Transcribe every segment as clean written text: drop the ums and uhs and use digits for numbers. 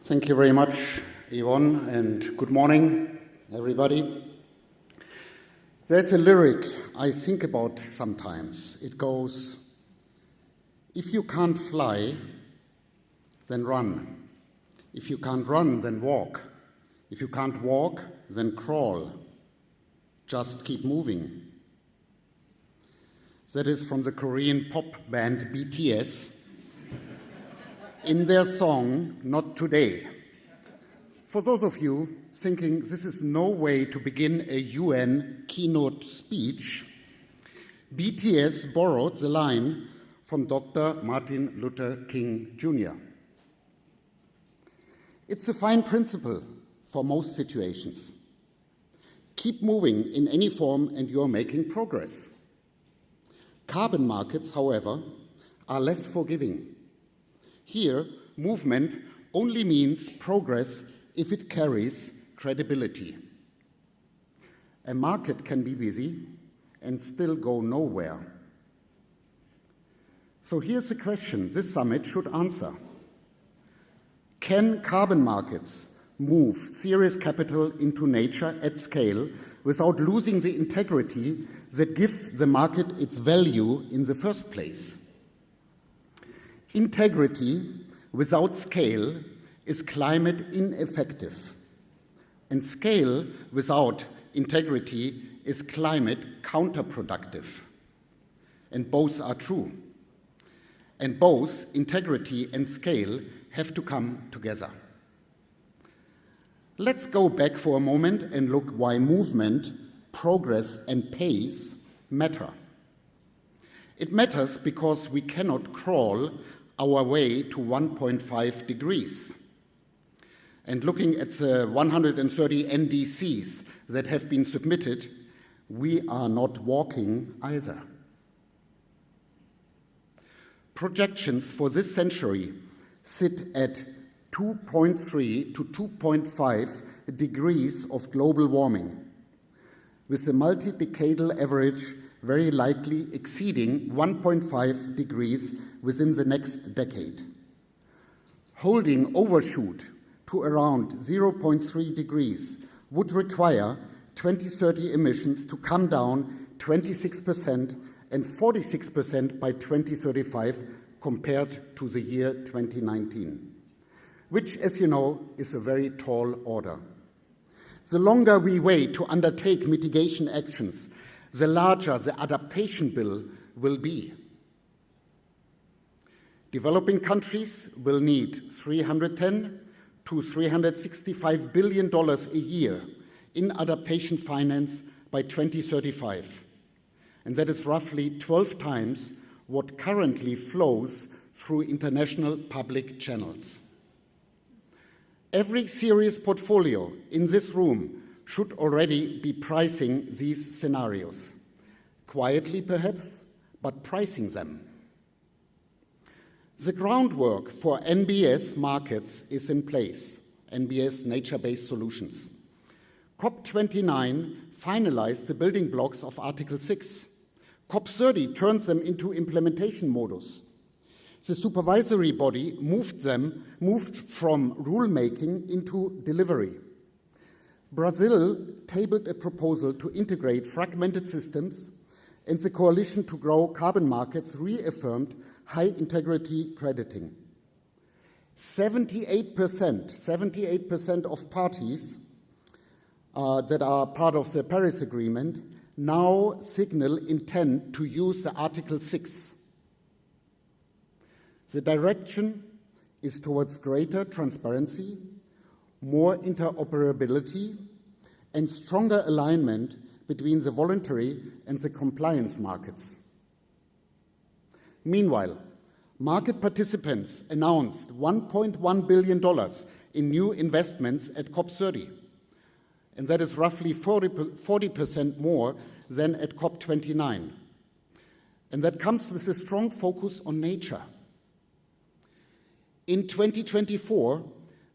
Thank you very much, Yvonne, and good morning, everybody. There's a lyric I think about sometimes. It goes, if you can't fly, then run. If you can't run, then walk. If you can't walk, then crawl. Just keep moving. That is from the Korean pop band BTS in their song, Not Today. For those of you thinking this is no way to begin a UN keynote speech, BTS borrowed the line from Dr. Martin Luther King Jr. It's a fine principle for most situations. Keep moving in any form and you're making progress. Carbon markets, however, are less forgiving. Here, movement only means progress if it carries credibility. A market can be busy and still go nowhere. So here's the question this summit should answer. Can carbon markets move serious capital into nature at scale without losing the integrity that gives the market its value in the first place? Integrity without scale is climate ineffective, and scale without integrity is climate counterproductive. And both are true. And both integrity and scale have to come together. Let's go back for a moment and look why movement, progress, and pace matter. It matters because we cannot crawl our way to 1.5 degrees. And looking at the 130 NDCs that have been submitted, we are not walking either. Projections for this century sit at 2.3 to 2.5 degrees of global warming, with the multi-decadal average very likely exceeding 1.5 degrees within the next decade. Holding overshoot to around 0.3 degrees would require 2030 emissions to come down 26% and 46% by 2035 compared to the year 2019, which, as you know, is a very tall order. The longer we wait to undertake mitigation actions, the larger the adaptation bill will be. Developing countries will need $310 to $365 billion a year in adaptation finance by 2035. And that is roughly 12 times what currently flows through international public channels. Every serious portfolio in this room should already be pricing these scenarios. Quietly, perhaps, but pricing them. The groundwork for NBS markets is in place, NBS nature-based solutions. COP29 finalized the building blocks of Article 6. COP30 turned them into implementation modus. The supervisory body moved from rulemaking into delivery. Brazil tabled a proposal to integrate fragmented systems, and the Coalition to Grow Carbon Markets reaffirmed high integrity crediting. 78% of parties that are part of the Paris Agreement now signal intent to use the Article 6. The direction is towards greater transparency, more interoperability, and stronger alignment between the voluntary and the compliance markets. Meanwhile, market participants announced $1.1 billion in new investments at COP30, and that is roughly 40% more than at COP29. And that comes with a strong focus on nature. In 2024,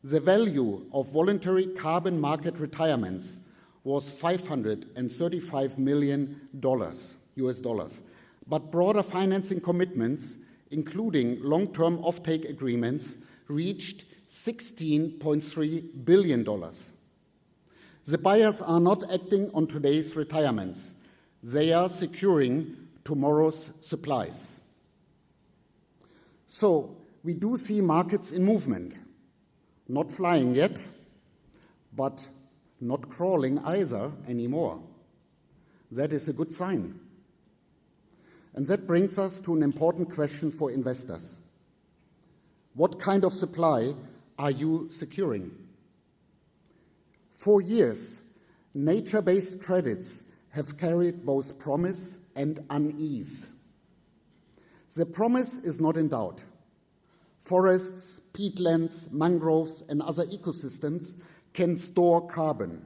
the value of voluntary carbon market retirements was $535 million, US dollars. But broader financing commitments, including long-term offtake agreements, reached $16.3 billion. The buyers are not acting on today's retirements. They are securing tomorrow's supplies. So we do see markets in movement, not flying yet, but not crawling either anymore. That is a good sign. And that brings us to an important question for investors. What kind of supply are you securing? For years, nature-based credits have carried both promise and unease. The promise is not in doubt. Forests, peatlands, mangroves, and other ecosystems can store carbon,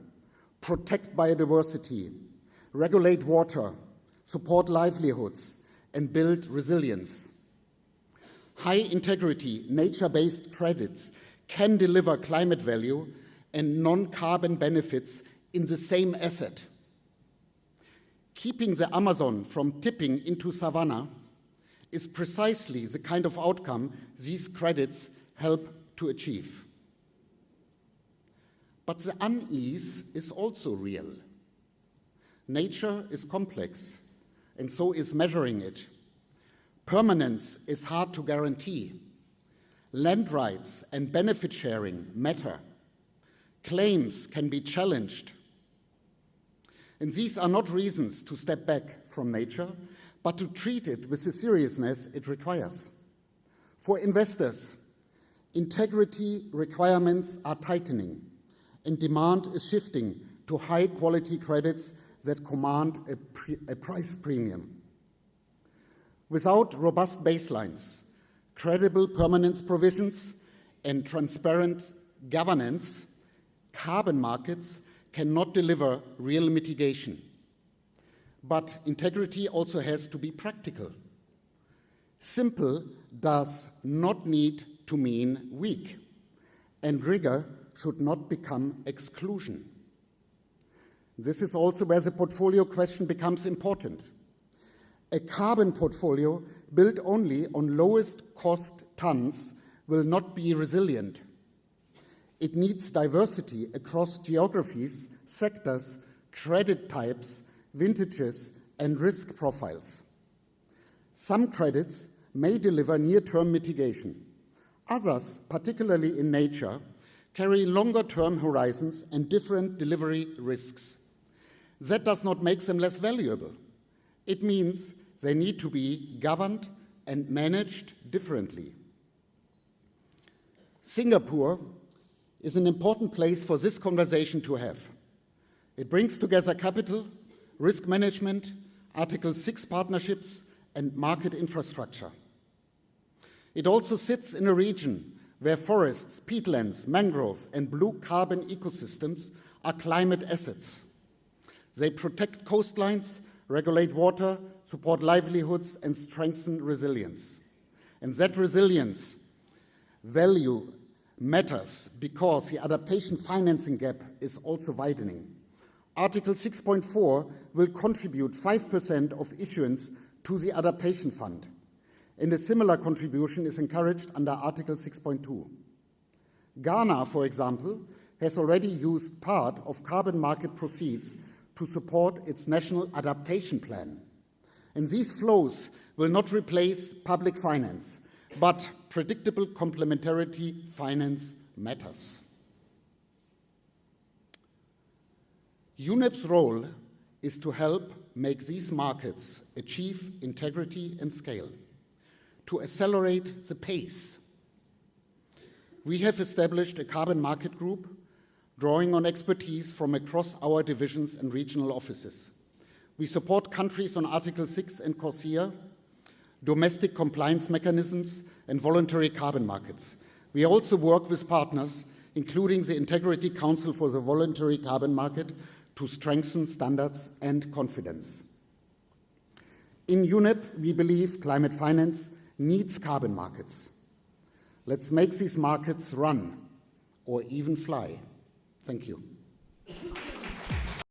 protect biodiversity, regulate water, support livelihoods, and build resilience. High-integrity, nature-based credits can deliver climate value and non-carbon benefits in the same asset. Keeping the Amazon from tipping into savanna is precisely the kind of outcome these credits help to achieve. But the unease is also real. Nature is complex, and so is measuring it. Permanence is hard to guarantee. Land rights and benefit sharing matter. Claims can be challenged. And these are not reasons to step back from nature, but to treat it with the seriousness it requires. For investors, integrity requirements are tightening, and demand is shifting to high-quality credits that command a price premium. Without robust baselines, credible permanence provisions, and transparent governance, carbon markets cannot deliver real mitigation. But integrity also has to be practical. Simple does not need to mean weak, and rigor should not become exclusion. This is also where the portfolio question becomes important. A carbon portfolio built only on lowest cost tons will not be resilient. It needs diversity across geographies, sectors, credit types, vintages, and risk profiles. Some credits may deliver near-term mitigation. Others, particularly in nature, carry longer-term horizons and different delivery risks. That does not make them less valuable. It means they need to be governed and managed differently. Singapore is an important place for this conversation to have. It brings together capital, risk management, Article 6 partnerships, and market infrastructure. It also sits in a region where forests, peatlands, mangrove, and blue carbon ecosystems are climate assets. They protect coastlines, regulate water, support livelihoods, and strengthen resilience. And that resilience value matters because the adaptation financing gap is also widening. Article 6.4 will contribute 5% of issuance to the adaptation fund, and a similar contribution is encouraged under Article 6.2. Ghana, for example, has already used part of carbon market proceeds to support its national adaptation plan. And these flows will not replace public finance, but predictable complementarity finance matters. UNEP's role is to help make these markets achieve integrity and scale, to accelerate the pace. We have established a carbon market group drawing on expertise from across our divisions and regional offices. We support countries on Article 6 and CORSIA, domestic compliance mechanisms, and voluntary carbon markets. We also work with partners, including the Integrity Council for the Voluntary Carbon Market, to strengthen standards and confidence. In UNEP, we believe climate finance needs carbon markets. Let's make these markets run or even fly. Thank you.